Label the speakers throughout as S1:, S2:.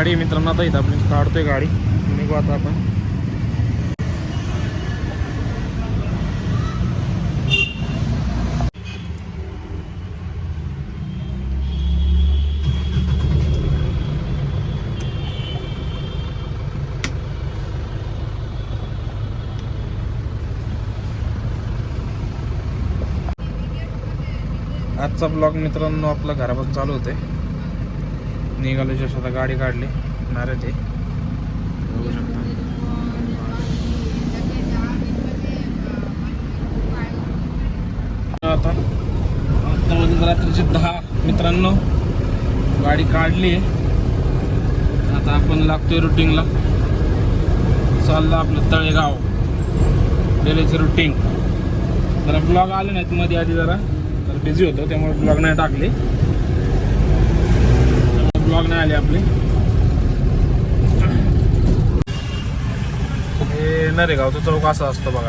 S1: गाडी मित्रांनो आता इथं आपण काढतोय गाडी निघू आता आपण. आजचा ब्लॉग मित्रांनो आपला घरापासून चालू होते. निघालो जस्ट आता गाडी काढली नारळ ते बघू शकता. आता रात्रीचे 10 मित्रांनो गाडी काढली. आता आपण लागतोय रुटीनला. चाललं आपलं तळेगाव डेलीचे रुटीन. जरा ब्लॉग आले नाहीत मध्ये आधी जरा तर बिझी होतो त्यामुळे ब्लॉग नाही टाकले. ब्लॉग नाही आले आपले. हे नरेगावचा चौक असा असतो बघा.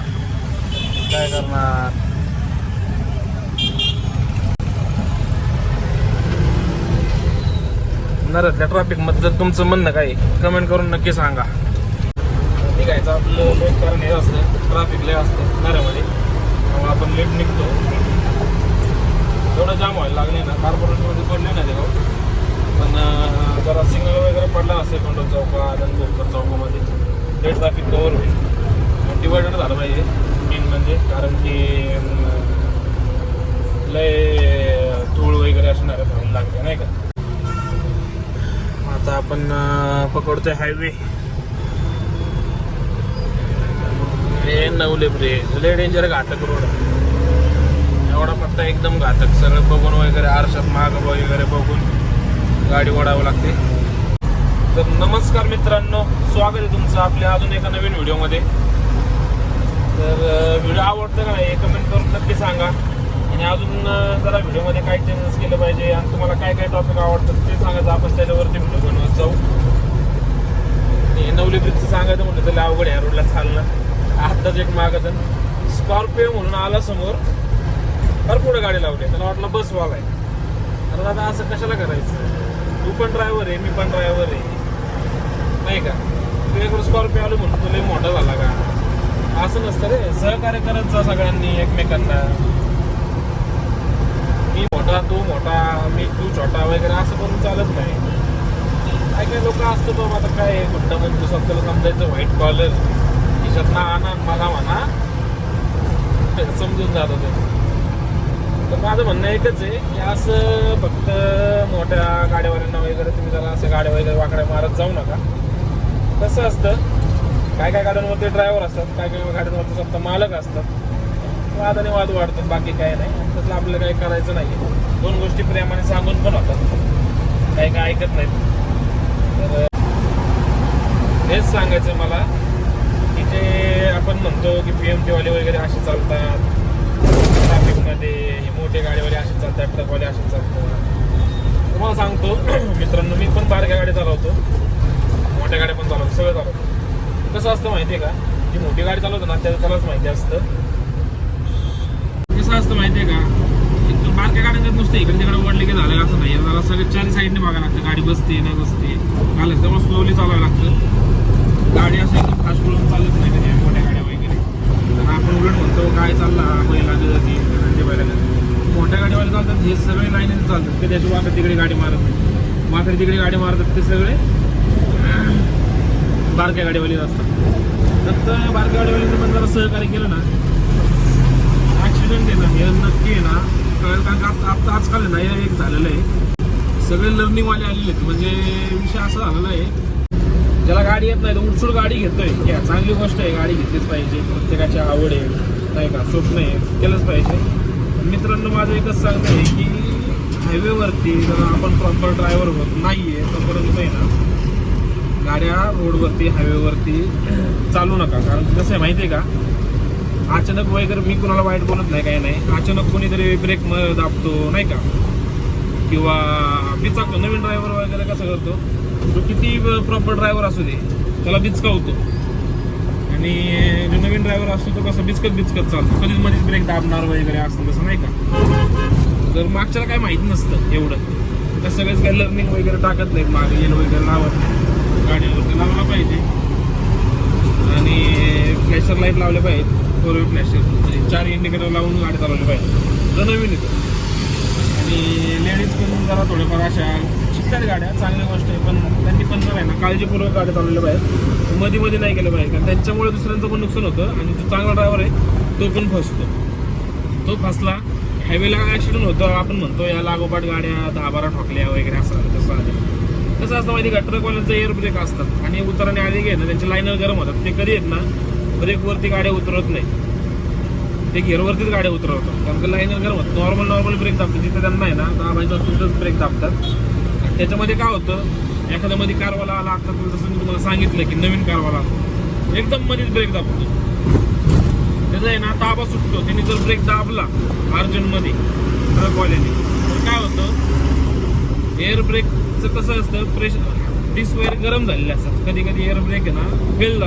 S1: काय करणार. नरेतल्या ट्रॅफिक मध्ये जर तुमचं म्हणणं काय कमेंट करून नक्की सांगा. निघायचं आपलं लेट कारण हे असतं ट्रॅफिक लय असतं नऱ्यामध्ये त्यामुळे आपण लेट निघतो. थोडं जाम व्हायला लागले ना कॉर्पोरेटमध्ये पडले ना ते पण जरा सिग्नल वगैरे पडला असेल कंट्रोल चौकात आणि भोकर चौकामध्ये ते ट्रॅफिक कव्हर होईल. डिवायडर झालं पाहिजे मेन म्हणजे कारण की लय धूळ वगैरे असणार व्हायला लागते नाही का. आता आपण पकडतोय हायवे. हे नवले ब्रिज लय डेंजर घातक रोड. एवढा पट्टा एकदम घातक. सगळं बघून वगैरे आरशात माग वगैरे बघून गाडी ओढावं लागते. तर नमस्कार मित्रांनो, स्वागत आहे तुमचं आपल्या अजून एका नवीन व्हिडिओमध्ये. तर व्हिडिओ आवडतं का नाही कमेंट करून नक्की सांगा. आणि अजून जरा व्हिडिओमध्ये काय चेंजेस केलं पाहिजे आणि तुम्हाला काय काय टॉपिक आवडतात ते सांगायचं. आपण त्याच्यावरती व्हिडिओ बनवत जाऊ. नवली ब्रिजचं सांगायचं म्हटलं तर अवघड आहे रोडला चालणं. आत्ताच एक मागं स्कॉर्पिओ म्हणून आला समोर तर पुढे गाडी लावली. त्याला वाटलं बसवाला आहे. तर दादा असं कशाला करायचं. तू पण ड्रायव्हर आहे मी पण ड्रायव्हर आहे नाही का. तू एक स्कॉर्पिओ आलो म्हणून तुला मोठा झाला का. असं नसतं रे. सहकार्य करत जा सगळ्यांनी एकमेकांना. मी मोठा तू मोठा मी तू छोटा वगैरे असं करून चालत नाही. काय काय लोक असतं तो आता काय गुड्डा म्हणजे स्वतःला समजायचं व्हाईट कॉलर खिशात ना आणा मला म्हणा समजून जात होते. तर माझं म्हणणं एकच आहे की असं फक्त मोठ्या गाड्यावाल्यांना वगैरे तुम्ही जरा असं गाड्या वगैरे वाकड्या मारत जाऊ नका. कसं असतं काय काय गाड्यांवरती ड्रायव्हर असतात काय काय गाड्यांवरती स्वतः मालक असतात. वादाने वाद वाढतात बाकी काय नाही. तसलं आपल्याला काही करायचं नाही. दोन गोष्टी प्रेमाने सांगून पण होतात. काही काय ऐकत नाहीत. तर हेच सांगायचं मला की जे आपण म्हणतो की PMT वाले वगैरे असे चालतात ट्रॅफिकमध्ये. मोठे गाडीवाले असे चालतात ट्रकवाले असे चालतात. तुम्हाला सांगतो मित्रांनो मी पण बारक्या गाडी चालवतो मोठ्या गाड्या पण चालवतो सगळं चालवतो. कसं असतं माहिती आहे का जी मोठी गाडी चालवतो ना त्यालाच माहिती असतं. कसं असतं माहिती आहे का एकदम बारक्या गाड्या नुसतं इकडे तिकडे ओढले की झालं असं नाही. जरा सगळं चारी साईडने बघायला लागतं. गाडी बसते नाही बसते घालत त्यामुळे स्लोली चालवायला लागतं. गाडी असं एकदम फास्ट करून चालत नाही त्याच्या मोठ्या गाड्या वगैरे. आणि आपण उलट म्हणतो काय चालला बैला जाती म्हणजे बैला मोठ्या गाडीवाले चालतात हे सगळे लाईनीने चालतात. ते त्याची वाकड तिकडे गाडी मारत नाही. वाकड तिकडे गाडी मारतात ते सगळे बारक्या गाडीवाले असतात. तर बारक्या गाडीवाल्यांनी पण जरा सहकार्य केलं ना ॲक्सिडेंट आहे ना हे नक्की आहे ना कळेल. कारण का आता आजकाल ना एक झालेलं आहे सगळे लर्निंगवाले आलेले आहेत. म्हणजे विषय असा झालेला आहे ज्याला गाडी येत नाही तर उठसूट गाडी घेतोय घ्या चांगली गोष्ट आहे. गाडी घेतलीच पाहिजे. प्रत्येकाची आवड आहे नाही का स्वप्न आहे केलंच पाहिजे. मित्रांनो माझं एकच सांगणं आहे की हायवेवरती जर आपण प्रॉपर ड्रायव्हर होत नाही आहे तोपर्यंत आहे ना गाड्या रोडवरती हायवेवरती चालू नका. कारण कसं आहे माहिती आहे का अचानक वगैरे मी कुणाला वाईट बोलत नाही काही नाही. अचानक कोणीतरी ब्रेक दाबतो नाही का किंवा बिचाकतो. नवीन ड्रायव्हर वगैरे कसं करतो तो किती प्रॉपर ड्रायव्हर असू दे त्याला बिचकावतो. आणि जो नवीन ड्रायव्हर असतो तो कसं बिचकत चालतो. कधीच मध्येच ब्रेक दाबणार वगैरे असतं तसं नाही का. तर मागच्याला काय माहीत नसतं एवढं. त्या सगळेच काही लर्निंग वगैरे टाकत नाहीत, मागे येल वगैरे लावत नाही. गाडीवरती लावला पाहिजे आणि फ्लॅशर लाईट लावले पाहिजेत, 4 फ्लॅशर म्हणजे 4 इंडिकेटर लावून गाडी चालवली पाहिजे जर नवीन येतो. आणि लेडीज पण जरा थोडेफार अशा शिकतात गाड्या, चांगली गोष्ट आहे, पण त्यांनी पण जर आहे ना काळजीपूर्वक गाडी चालवल्या पाहिजे, मध्ये नाही केलं पाहिजे, कारण त्यांच्यामुळे दुसऱ्यांचं पण नुकसान होतं आणि जो चांगला ड्रायव्हर आहे तो पण फसतो. तो फसला, हायवेला ॲक्सिडेंट होतो, आपण म्हणतो या लागोपाठ गाड्या 10-12 ठोकल्या वगैरे असं आलं तसं आलं. कसं असतं माहिती का, ट्रकवाल्यांचं एअर ब्रेक असतात आणि उतरणे आधी घे ना त्यांचे लाईनर गरम होतात, ते कधी आहेत ना ब्रेकवरती गाड्या उतरवत नाही, ते घेरवरतीच गाड्या उतरवतात, कारण की लाईनर गरम होतं. नॉर्मल ब्रेक दाबतात, जिथे त्यांना आहे ना दाबायचं असतं तिथंच ब्रेक दाबतात. आणि त्याच्यामध्ये काय होतं, एखाद्या मध्ये कारवाला आला, आता जसं मी तुम्हाला सांगितलं की नवीन कारवाला एकदम मध्येच ब्रेक दाबतो, त्याचा आहे ना ताबा सुटतो. त्यांनी जर ब्रेक दाबला अर्जंटमध्ये ट्रकवाल्याने तर काय होतं, एअर ब्रेकचं कसं असतं, प्रेशर डिस्क वगैरे गरम झालेले असतात, कधी कधी एअर ब्रेक आहे ना फेल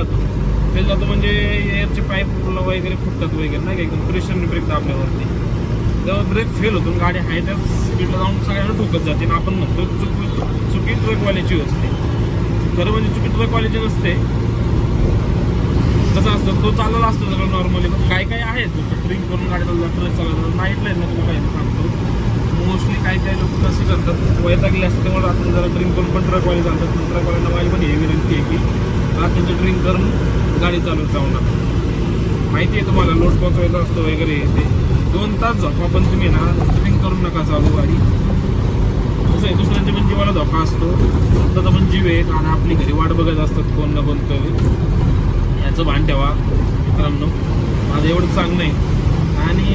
S1: जातो म्हणजे एअरचे पाईप वगैरे फुटतात वगैरे नाही का, एकदम प्रेशरने ब्रेक दाबल्यावरती तेव्हा ब्रेक फेल होतो, गाडी आहे त्या स्पीडला जाऊन सगळ्यांना ठोकत जाते. आपण म्हणतो चुकी ट्रकवाल्याची असते, खरं म्हणजे चुकी ट्रकवाल्याची नसते. कसं असतं, तो चाललेला असतो सगळं नॉर्मली, पण काय आहेत ड्रिंक करून गाडी चालवतात, ट्रक चालवतात, नाईटला आहेत ना तुला काही सांगतो. मोस्टली काही लोक कसे करतात, वैतागले असते त्यामुळे आपण जरा ड्रिंक करून पण ट्रकवाले चालतात. ट्रकवाल्यांना माझी पण हे विनंती आहे की रात्रीचे ड्रिंक करून गाडी चालवत जाऊ नका. माहिती आहे तुम्हाला लोड पोचवायचा असतो वगैरे, ते 2 तास झोपा, पण तुम्ही ना ड्रिंक करून नका चालू गाडी. कसं आहे, दुसऱ्यांच्या पण जीवाला धोका असतो, स्वतःचा पण जीव आहे आणि आपली घरी वाट बघत असतात कोण ना कोण तरी. याचं भान ठेवा मित्रांनो, माझं एवढं सांगणं आहे. आणि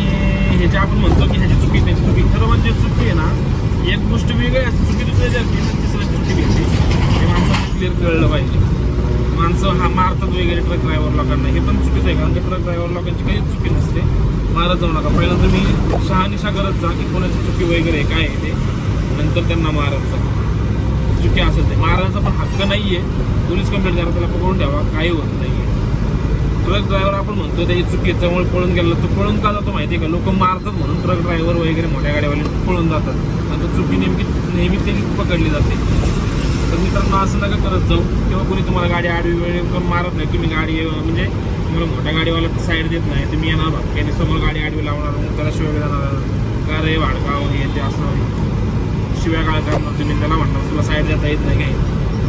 S1: ह्याचे आपण म्हणतो की ह्याची चुकी त्याची चुकी, खरं म्हणजे चुकी आहे ना एक गोष्ट वेगळी असते, चुकी दुसऱ्याची असते, तिसऱ्या चुकी भेटते, हे माणसाला क्लिअर कळलं पाहिजे. माणसं मारतात वगैरे ट्रक ड्रायव्हर लोकांना, हे पण चुकीचं आहे, कारण की ट्रक ड्रायव्हर लोकांची काहीच चुकी नसते. मारत जाऊ नका, पहिला तुम्ही शहानिशा करत जा की कोणाची चुकी वगैरे काय आहे ते, नंतर त्यांना मारत जा. चुकी असेल ते मारायचा पण हक्क नाही आहे, पोलीस कंप्लेंट करा, त्याला पकडून ठेवा, काही होत नाही आहे. ट्रक ड्रायव्हर आपण म्हणतो त्याची चुकी, त्यामुळे पळून गेला, तो पळून का जातो माहिती आहे का, लोक मारतात म्हणून ट्रक ड्रायव्हर वगैरे मोठ्या गाड्यावाले पळून जातात, आणि चुकी नेहमी त्याची पकडली जाते. तर मित्रांनो असं नका करत जाऊ, किंवा कोणी तुम्हाला गाडी आडवी वेळी पण मारत नाही, तुम्ही गाडी म्हणजे तुम्हाला मोठ्या गाडीवाला साईड देत नाही, तुम्ही येणार भागक्याने समोर गाडी आडवी लावणार, मग त्याला शिवाय जाणार का रे वाढकाव हे ते असं शिव्या काळ करणार, तुम्ही त्याला म्हणणार तुला साईड देता येत नाही काही,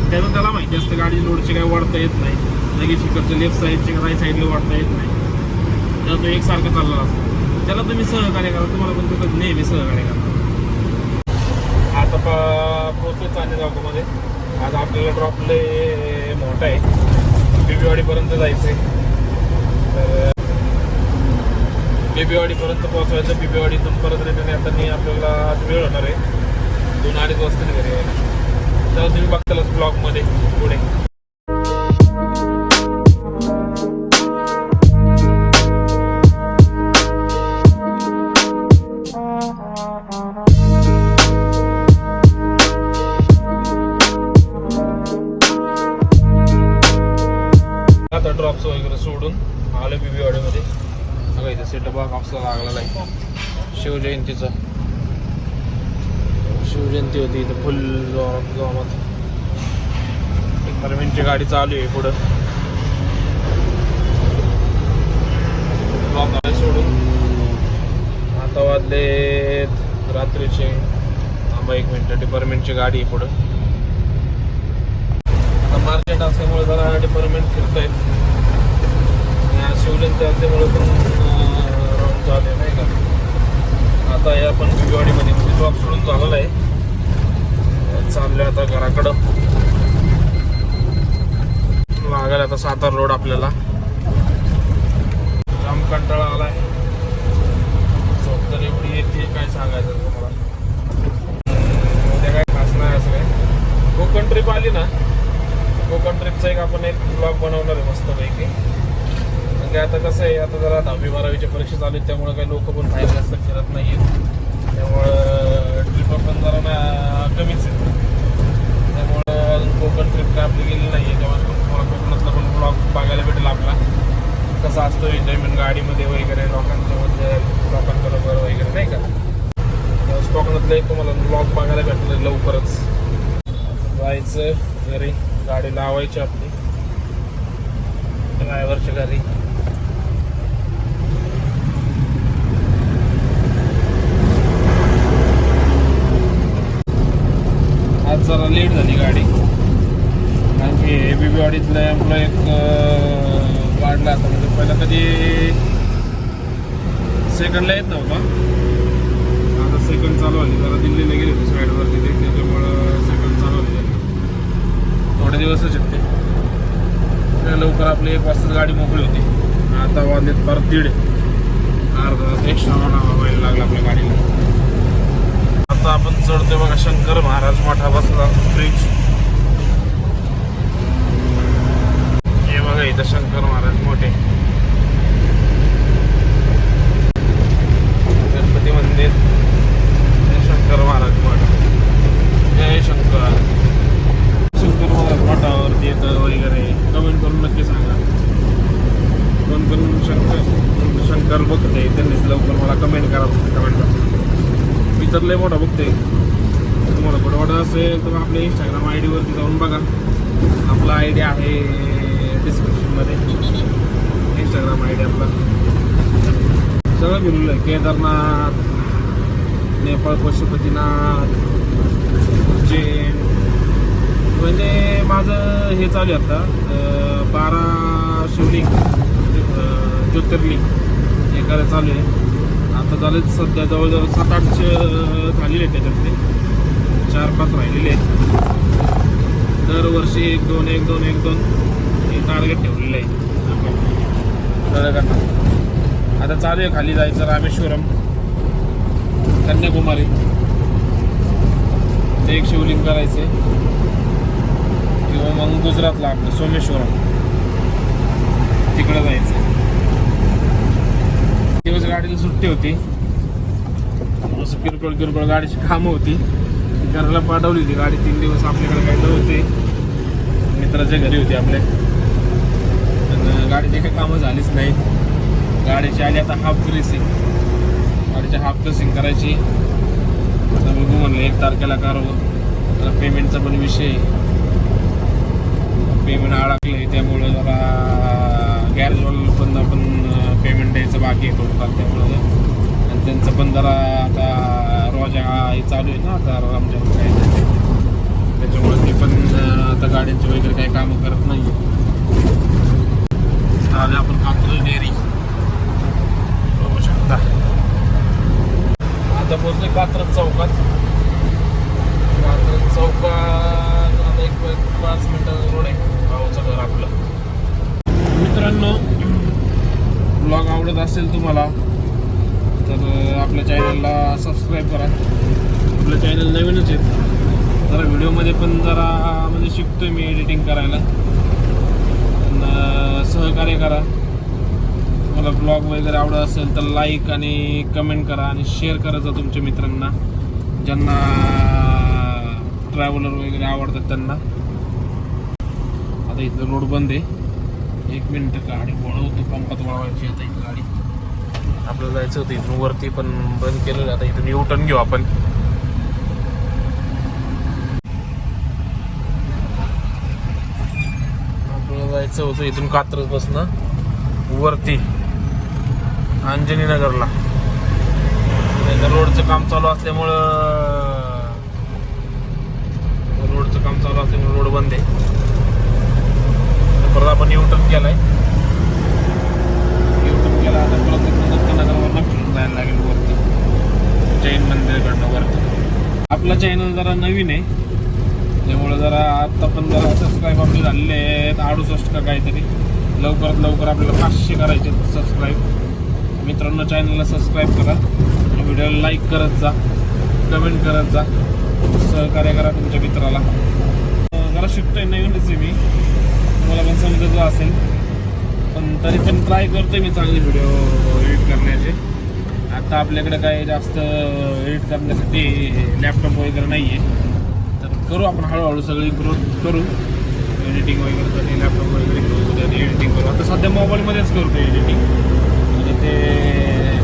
S1: त्याचं त्याला माहिती असतं गाडी लोडची काही वाढता येत नाही, लगेच इकडचं लेफ्ट साईडची राईट साईडला वाढता येत नाही, त्याला तो एकसारखं चालला असतो. त्याला तुम्ही सहकार्य करा, तुम्हाला पण तो नेहमी सहकार्य करा. आता पोहोचलो चांदेगावमध्ये. आज आपल्याला ड्रॉपले मोठा आहे, बेबीवाडीपर्यंत जायचं आहे. तर बेबीवाडीपर्यंत पोहोचवायचं, बेबीवाडीतून परत रिटर्न येताना आपल्याला आज वेळ होणार आहे, 2-2.5 वाजता घरी यायला. तर तुम्ही बघतालच ब्लॉगमध्ये पुढे. आता ड्रॉप्स वगैरे सोडून आलो बेबीवाडीमध्ये. बघा इथे सेटअप बॉक्सला लागलेला आहे, शिवजयंती होती इथं फुल जोरात. डिपार्टमेंटची गाडी चालू आहे पुढं. ब्लॉक सोडून आता वाजले रात्रीचे, थांबा 1 मिनिट, डिपार्टमेंटची गाडी आहे पुढं. मार्केट असल्यामुळे जरा डिपार्टमेंट फिरत आहेत, शिवजयंती असल्यामुळे पण राऊंड झाले नाही का. आता या पण बेबीवाडीमध्ये ड्रॉप सोडून झालेला आहे, चाललं आता घराकडं. लागायला आता सातारा रोड आपल्याला. जाम कंटाळा आलाय, झोप तर एवढी येते काय सांगायचं तुम्हाला. उद्या काय खास नाही असं काय. कोकण ट्रिप आली ना, कोकण ट्रिपचा एक ब्लॉग बनवणार आहे मस्तपैकी. म्हणजे आता कसं आहे, आता जरा 10वी-12वीच्या परीक्षा चालू आहेत, त्यामुळे काही लोक पण बाहेर जास्त फिरत नाही आहेत, त्यामुळं ट्रिप पण जरा कमीच आहे. त्यामुळं अजून कोकण ट्रिप काय आपली गेली नाही आहे, तेव्हा तुम्हाला कोकणातला पण ब्लॉग बघायला भेटेल आपला, कसा असतो एन्जॉयमेंट गाडीमध्ये वगैरे लोकांच्यामध्ये, लोकांबरोबर वगैरे नाही का. कोकणातलं एक तुम्हाला ब्लॉग बघायला भेटणार लवकरच. जायचं घरी, गाडी लावायची आपली ड्रायव्हरच्या घरी. आज जरा लेट झाली गाडी, कारण की बीबीवाडीतलं एम्प्लॉय एक वाढला आता. म्हणजे पहिला कधी सेकंडला येत नव्हता, आता सेकंड चालू आली. जरा दिल्लीला गेले होते साईडवर तिथे, त्याच्यामुळं सेकंड चालू आली. थोडे दिवसच येते लवकर. आपली 1 वाजताच गाडी मोकळी होती. आता वाजलेत परत 1:30, अर्धा एक्स्ट्रा व्हायला लागला आपल्या गाडीला. आता आपण चढतोय बघा शंकर महाराज मठा बसला ब्रिज. हे बघा इथं शंकर महाराज मोठे, गणपती मंदिर, शंकर महाराज मठ. जय शंकर. शंकर महाराज मठावरती येतं वगैरे, कमेंट करून नक्की सांगा. कोण कोण शंकर बघते त्यांनीच लवकर मला कमेंट करा. कमेंट करा. मी तर लय मोठा बघते. तुम्हाला कुठं वाटत असेल तर आपल्या इंस्टाग्राम ID वरती जाऊन बघा. आपला ID आहे डिस्क्रिप्शनमध्ये, इंस्टाग्राम ID आपला. सगळं फिरलेलं आहे. केदारनाथ, नेपाळ, पशुपतीनाथ, उज्जैन. म्हणजे माझं हे चालू आहे आता 12 शिवलिंग ज्योतिर्लिंग हे करायचं चालू आहे. आता झालेत सध्या जवळजवळ 7-8 झालेले आहेत. त्याच्यातले 4-5 राहिलेले आहेत. दरवर्षी 1-2 हे टार्गेट ठेवलेलं आहे आपण जळगावला. आता चालू आहे खाली जायचं रामेश्वरम, कन्याकुमारी. ते एक शिवलिंग करायचे, किंवा मग गुजरातला आपलं सोमेश्वरम तिकडं जायचं. दिवस गाडीला सुट्टी होती, असं किरकोळ गाडीची कामं होती, घराला पाठवली होती गाडी. 3 दिवस आपल्याकडे काही नव्हते, मित्राच्या घरी होती आपल्या. पण गाडीची काही कामं झालीच नाहीत. गाडीची आली आता हाफ ग्रेसिंग, गाडीची हाफ ग्रेसिंग करायची. आता बघू म्हणलं 1 तारखेला करावं. त्याला पेमेंटचा पण विषय, पेमेंट अडकलं त्यामुळं जरा गॅरेजवाला पण आपण पेमेंट द्यायचं बाकी आहे थोडंफार. त्यामुळं आणि त्यांचं पण जरा आता रोजा हे चालू आहे ना आता रमजान काय, त्याच्यामुळे ते पण आता गाड्यांची वगैरे काही कामं करत नाही. आले आपण कात्रज डेअरी बघू शकता. आता पोहोचले कात्रज चौकात. कात्रज चौकात आता 1-5 मिनिटाचा रोड आहे. भाऊचं घर आपलं. मित्रांनो, ब्लॉग आवडत असेल तुम्हाला तर आपल्या चॅनलला सबस्क्राईब करा. आपलं चॅनल नवीनच आहेत. जरा व्हिडिओमध्ये पण जरा म्हणजे शिकतोय मी एडिटिंग करायला. सहकार्य करा. तुम्हाला ब्लॉग वगैरे आवडत असेल तर लाईक आणि कमेंट करा आणि शेअर करायचं तुमच्या मित्रांना, ज्यांना ट्रॅव्हलर वगैरे आवडतात त्यांना. आता इथलं रोड बंद आहे. 1 मिनिट गाडी वळवतो, पंपात वळवायची आता इथं गाडी. आपल्याला जायचं होतं इथून वरती पण बंद केलेलं. आता इथून यू टर्न घेऊ आपण. आपल्याला जायचं होतं इथून कात्रजपासून वरती अंजनी नगरला. रोडचं काम चालू असल्यामुळं रोड बंद आहे. परत आपण यू टर्न केलाय. आता परत दत्तनगरवरनं फिरून जायला लागेल वरती जैन मंदिराकडनं वरती. आपला चॅनल जरा नवीन आहे त्यामुळे जरा आता पण जरा सबस्क्राईब आपले झालेले आहेत 68 का काहीतरी. लवकरात लवकर आपल्याला 500 करायचे सबस्क्राईब. मित्रांनो, चॅनलला सबस्क्राईब करा, व्हिडिओला लाईक करत जा, कमेंट करत जा, सहकार्य करा तुमच्या मित्राला. जरा शिकतोय, नवीनच आहे मी, तुम्हाला पण समजत असेल, पण तरी पण ट्राय करतोय मी चांगले व्हिडिओ एडिट करण्याचे. आता आपल्याकडे काय जास्त एडिट करण्यासाठी लॅपटॉप वगैरे नाही आहे, तर करू आपण हळूहळू सगळी ग्रोथ करू. एडिटिंग वगैरे लॅपटॉप वगैरे घेऊ, त्याने एडिटिंग करू. आता सध्या मोबाईलमध्येच करतो एडिटिंग, म्हणजे ते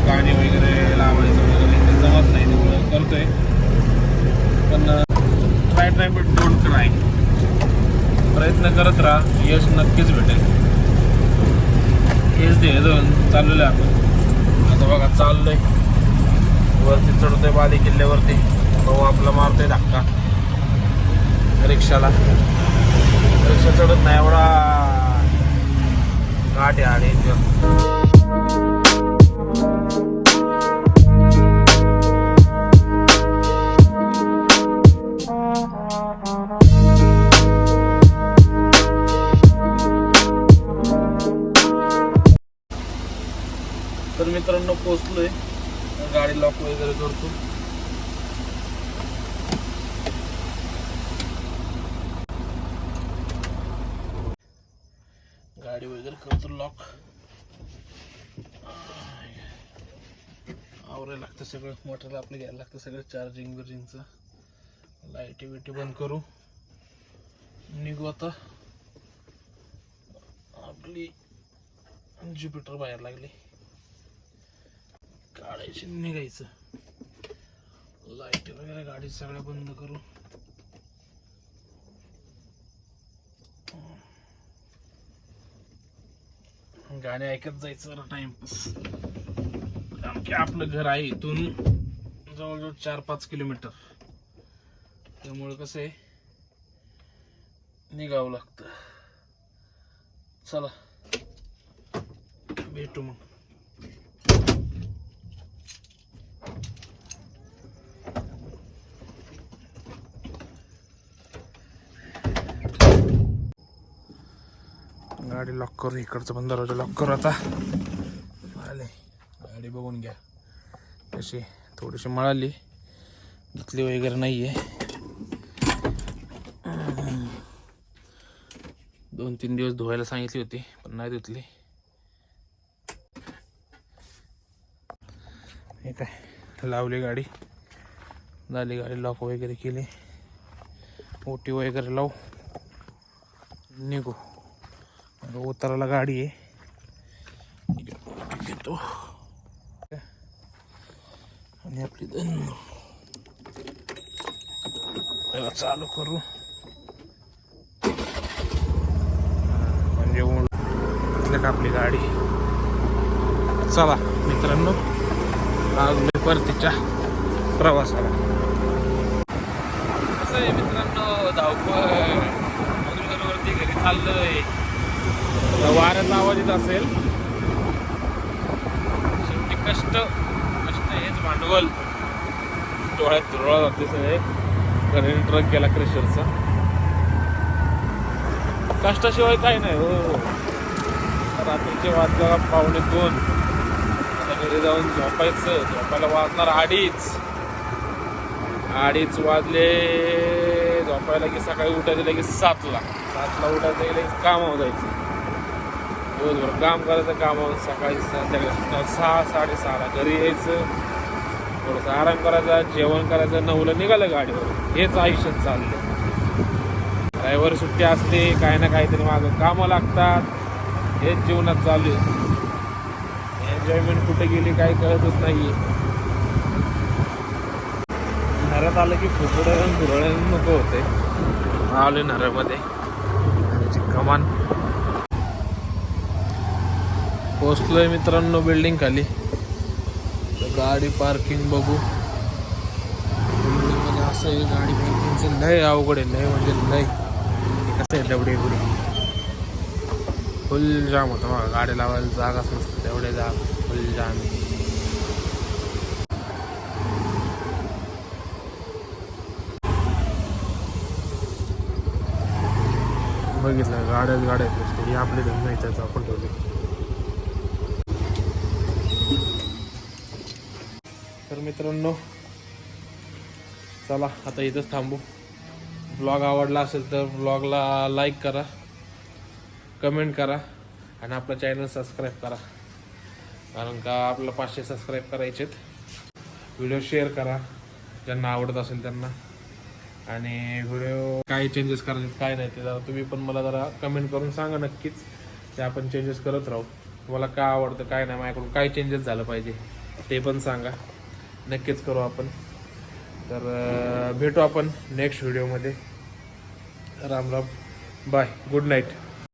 S1: गाणे वगैरे लावायचं वगैरे ते जमत नाही, त्यामुळे करतोय. प्रयत्न करत राहा, यश नक्कीच भेटेल. हेच ध्येय धरून चाललेलं आहे आपण. आता बघा चाललोय वरती, चढतोय बाली किल्ल्यावरती. भाऊ आपला मारतोय धक्का रिक्षाला. रिक्षा चढत नाही, एवढा घाट आहे हा डेंजर. तर मित्रांनो पोचलोय, गाडी लॉक वगैरे करतो. गाडी वगैरे करतो लॉक. आवरायला लागतं सगळं, मटेरियल आपलं घ्यायला लागतं सगळं, चार्जिंग बिर्जिंगचं. लाईटी बिटी बंद करू, निघू आता. आपली ज्युपिटर बाहेर लागली, काढायची निघायचं. लाईट वगैरे गाडी सगळ्या बंद करू. गाणे ऐकत जायचं जरा टाइमपास. कारण की आपलं घर आहे इथून जवळजवळ 4-5 किलोमीटर, त्यामुळे कसं आहे निघावं लागतं. चला भेटू मग. गाडी लॉक करू, इकडचं पण दरवाजा लॉक करू. आता आले, गाडी बघून घ्या कशी थोडीशी मळाली, धुतली वगैरे नाहीये. 2-3 दिवस धुवायला सांगितली होती पण नाही धुतली. हे काय लावली गाडी, झाली गाडी लॉक वगैरे केली. ओटी वगैरे लावू, निघू. उतरायला गाडी आहे, घेतो आणि आपली पहिला चालू करू म्हणजे का आपली गाडी. चला मित्रांनो, आज मी परतीच्या प्रवासाला. कसं आहे मित्रांनो, धावपळ वरती घरी चाललोय. वाऱ्याचा आवाज येत असेल, शेवटी कष्ट हेच भांडवल. डोळ्यात धुरळा जाते सगळे. घरी ट्रक गेला क्रेशरचा, कष्टाशिवाय काही नाही हो. रात्रीचे वाजला 1:45. आता घरी जाऊन झोपायचं. झोपायला वाजणार 2:30 वाजले. झोपायला की सकाळी उठायचं लगेच 7ला उठायचं लगेच कामावर जायचं. दिवसभर काम करायचं, कामावर सकाळी संध्याकाळी 6-6:30ला घरी यायचं. थोडंसं आराम करायचा, जेवण करायचं, 9ला निघालं गाडीवर. हेच आयुष्य चाललं. ड्रायव्हर सुट्टी असते, काही ना काहीतरी मागं कामं लागतात. हेच जीवनात चालू आहे. एन्जॉयमेंट कुठे गेली काही कळतच नाहीये. नऱ्यात आलं की फुफुडं धुरळं नको होते. आले नऱ्यामध्ये कमान. पोचलोय मित्रांनो बिल्डिंग खाली. गाडी पार्किंग बघू. बिल्डिंग मध्ये असं आहे, गाडी पार्किंगचं लय अवघड आहे. लय म्हणजे लय. कसं आहे तेवढे फुल जाम होतं मग. गाडी लावायला जागाच नसतं, तेवढे जागा फुल जाम. बघितलं गाड्या पोचते. ही आपले धंदा येतात, आपण ठेवले. तर मित्रांनो चला आता इथंच थांबू. व्लॉग आवडला असेल तर व्लॉगला लाईक करा, कमेंट करा आणि आपलं चॅनल सबस्क्राईब करा. कारण का आपल्याला 500 सबस्क्राईब करायचेत. व्हिडिओ शेअर करा ज्यांना आवडत असेल त्यांना. आणि व्हिडिओ काय चेंजेस करायचे काय नाही ते जरा तुम्ही पण मला जरा कमेंट करून सांगा नक्कीच. ते आपण चेंजेस करत राहू. तुम्हाला काय आवडतं काय नाही, माझ्याकडून काय चेंजेस झालं पाहिजे ते पण सांगा. नक्कीच करू आपण. तर भेटू आपण नेक्स्ट व्हिडिओमध्ये. Ram Ram. Bye, good night.